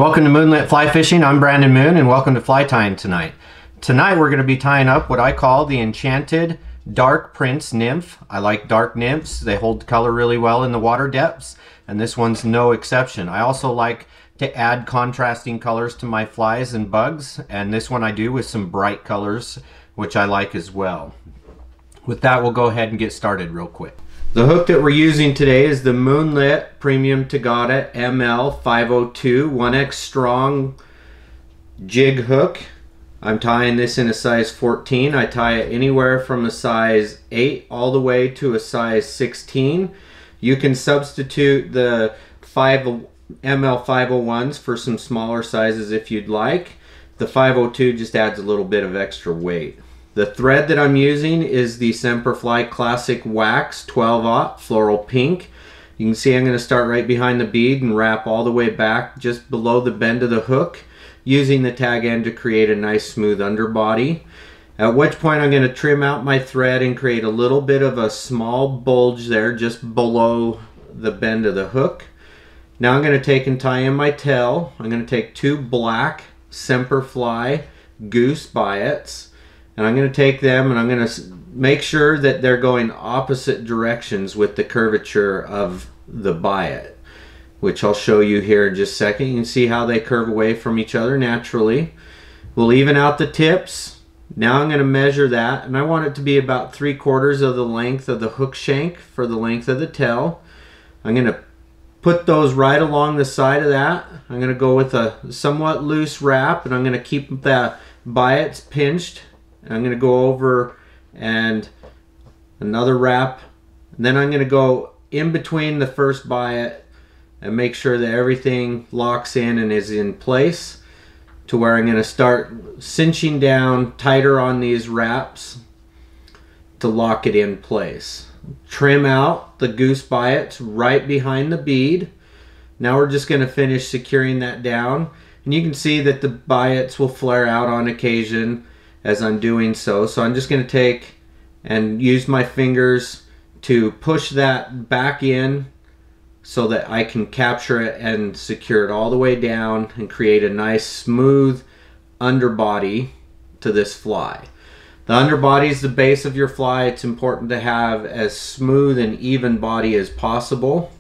Welcome to Moonlit Fly Fishing. I'm Brandon Moon and welcome to fly tying tonight. Tonight we're going to be tying up what I call the Enchanted Dark Prince Nymph. I like dark nymphs. They hold color really well in the water depths, and this one's no exception. I also like to add contrasting colors to my flies and bugs, and this one I do with some bright colors, which I like as well. With that, we'll go ahead and get started real quick. The hook that we're using today is the Moonlit Premium Tōtā ML 502 1X Strong Jig Hook. I'm tying this in a size 14. I tie it anywhere from a size 8 all the way to a size 16. You can substitute the ML 501s for some smaller sizes if you'd like. The 502 just adds a little bit of extra weight. The thread that I'm using is the SFLY Classic Wax 12/0 Floral Pink. You can see I'm going to start right behind the bead and wrap all the way back just below the bend of the hook, using the tag end to create a nice smooth underbody. At which point I'm going to trim out my thread and create a little bit of a small bulge there just below the bend of the hook. Now I'm going to take and tie in my tail. I'm going to take two black SFLY goose biots, and I'm going to take them and I'm going to make sure that they're going opposite directions with the curvature of the biot, which I'll show you here in just a second. You can see how they curve away from each other naturally. We'll even out the tips. Now I'm going to measure that, and I want it to be about 3/4 of the length of the hook shank for the length of the tail. I'm going to put those right along the side of that. I'm going to go with a somewhat loose wrap, and I'm going to keep the biots pinched. I'm going to go over and another wrap, and then I'm going to go in between the first biot and make sure that everything locks in and is in place, to where I'm going to start cinching down tighter on these wraps to lock it in place. Trim out the goose biots right behind the bead. Now we're just going to finish securing that down, and you can see that the biots will flare out on occasion as I'm doing so. So I'm just going to take and use my fingers to push that back in so that I can capture it and secure it all the way down and create a nice smooth underbody to this fly. The underbody is the base of your fly. It's important to have as smooth and even body as possible.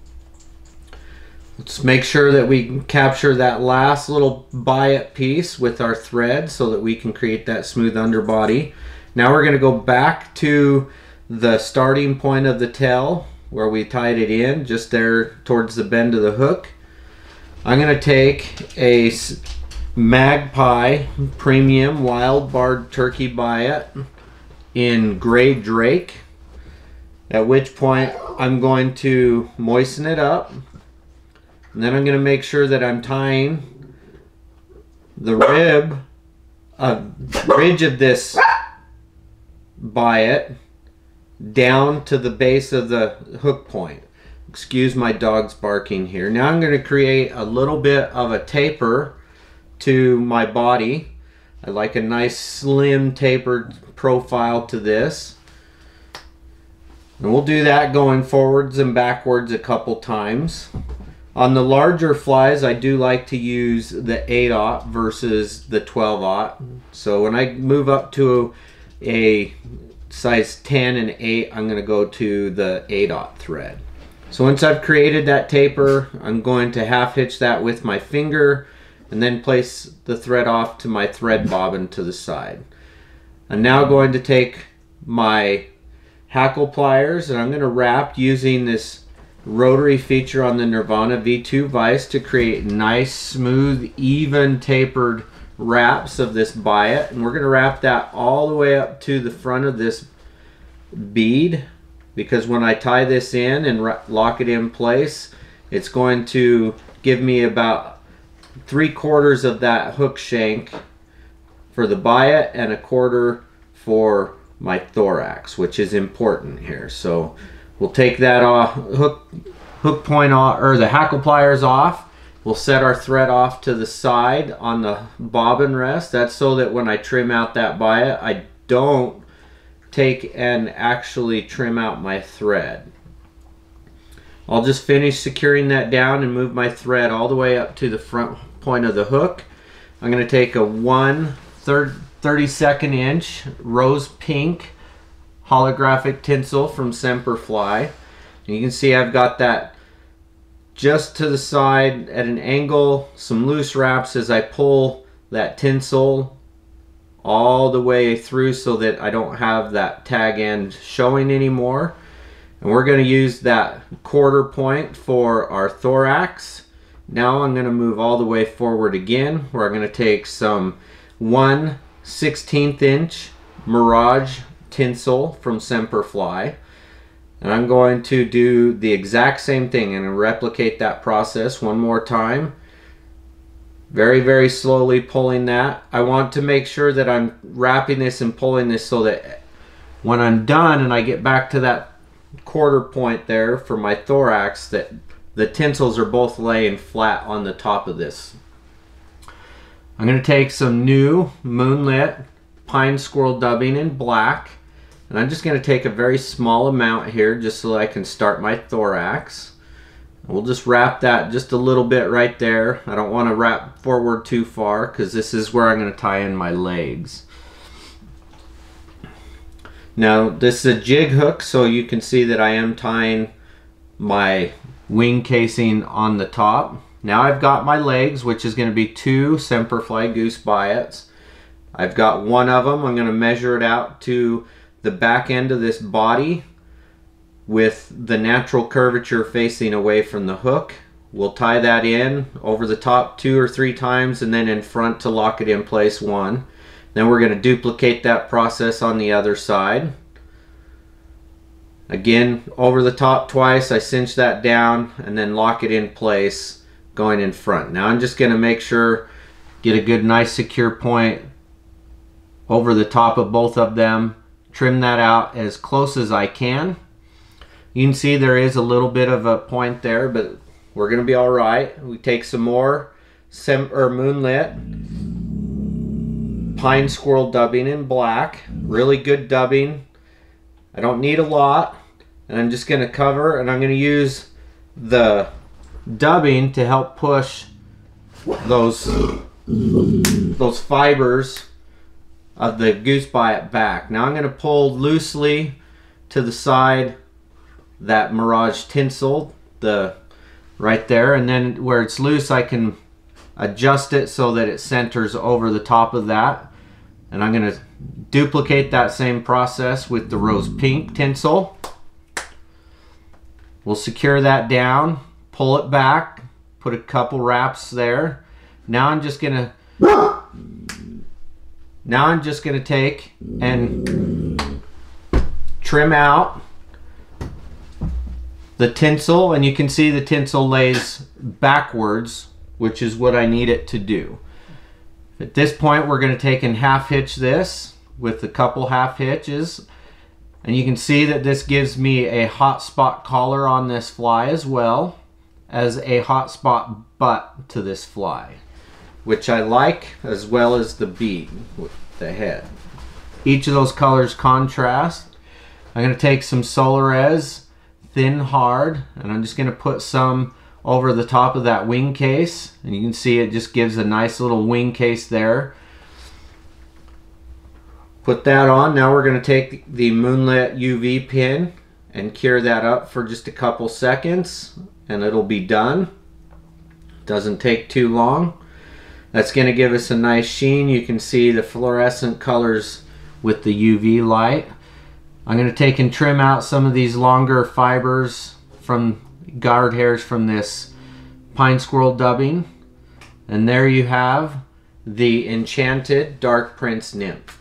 Let's make sure that we capture that last little biot piece with our thread so that we can create that smooth underbody. Now we're going to go back to the starting point of the tail where we tied it in, just there towards the bend of the hook. I'm going to take a Magpie Premium Wild Barred Turkey Biot in Gray Drake, at which point I'm going to moisten it up. And then I'm going to make sure that I'm tying the ridge of this biot down to the base of the hook point. Excuse my dog's barking here. Now I'm going to create a little bit of a taper to my body. I like a nice slim tapered profile to this. And we'll do that going forwards and backwards a couple times. On the larger flies, I do like to use the 8/0 versus the 12/0. So when I move up to a size 10 and 8, I'm going to go to the 8/0 thread. So once I've created that taper, I'm going to half hitch that with my finger and then place the thread off to my thread bobbin to the side. I'm now going to take my hackle pliers and I'm going to wrap using this rotary feature on the Nirvana V2 vise to create nice, smooth, even tapered wraps of this biot. And we're going to wrap that all the way up to the front of this bead, because when I tie this in and lock it in place, it's going to give me about 3/4 of that hook shank for the biot and 1/4 for my thorax, which is important here. So we'll take that off, hook point off, or the hackle pliers off. We'll set our thread off to the side on the bobbin rest. That's so that when I trim out that biot, I don't take and actually trim out my thread. I'll just finish securing that down and move my thread all the way up to the front point of the hook. I'm going to take a 1/32 inch Rose Pink Holographic Tinsel from Seer Fly. And you can see I've got that just to the side at an angle, some loose wraps as I pull that tinsel all the way through so that I don't have that tag end showing anymore. And we're going to use that 1/4 point for our thorax. Now I'm going to move all the way forward again, where I'm going to take some 1/16 inch Mirage Tinsel from Seer Fly. And I'm going to do the exact same thing and replicate that process one more time. Very, very slowly pulling that. I want to make sure that I'm wrapping this and pulling this so that when I'm done and I get back to that 1/4 point there for my thorax, that the tinsels are both laying flat on the top of this. I'm going to take some new Moonlit Pine Squirrel Dubbing in black, and I'm just going to take a very small amount here just so I can start my thorax. We'll just wrap that just a little bit right there. I don't want to wrap forward too far because this is where I'm going to tie in my legs. Now this is a jig hook, so you can see that I am tying my wing casing on the top. Now I've got my legs, which is going to be 2 Seer Fly goose biots. I've got one of them. I'm going to measure it out to the back end of this body with the natural curvature facing away from the hook. We'll tie that in over the top 2 or 3 times and then in front to lock it in place 1. Then we're going to duplicate that process on the other side. Again, over the top twice, I cinch that down and then lock it in place going in front. Now I'm just going to make sure, get a good nice secure point over the top of both of them. Trim that out as close as I can. You can see there is a little bit of a point there, but we're going to be all right. We take some more Moonlit Pine Squirrel Dubbing in black. Really good dubbing. I don't need a lot. And I'm just going to cover, and I'm going to use the dubbing to help push those fibers of the goose biot back. Now I'm going to pull loosely to the side that Mirage Tinsel, right there, and then where it's loose I can adjust it so that it centers over the top of that. And I'm going to duplicate that same process with the Rose Pink Tinsel. We'll secure that down, pull it back, put a couple wraps there. Now I'm just going to take and trim out the tinsel, and you can see the tinsel lays backwards, which is what I need it to do. At this point we're going to take and half hitch this with a couple half hitches, and you can see that this gives me a hot spot collar on this fly as well as a hot spot butt to this fly, which I like, as well as the bead with the head. Each of those colors contrast. I'm going to take some Solarez thin hard, and I'm just going to put some over the top of that wing case, and you can see it just gives a nice little wing case there. Put that on. Now we're going to take the Moonlit UV pin and cure that up for just a couple seconds, and it'll be done. Doesn't take too long. That's going to give us a nice sheen. You can see the fluorescent colors with the UV light. I'm going to take and trim out some of these longer fibers from guard hairs from this Pine Squirrel Dubbing. And there you have the Enchanted Dark Prince Nymph.